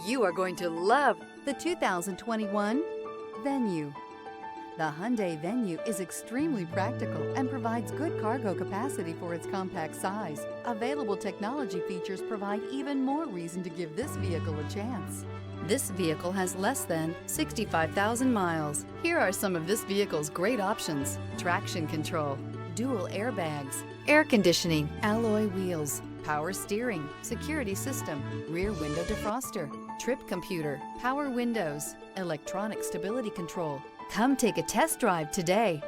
You are going to love the 2021 Venue. The Hyundai Venue is extremely practical and provides good cargo capacity for its compact size. Available technology features provide even more reason to give this vehicle a chance. This vehicle has less than 65,000 miles. Here are some of this vehicle's great options: traction control, dual airbags, air conditioning, alloy wheels, power steering, security system, rear window defroster, trip computer, power windows, electronic stability control. Come take a test drive today.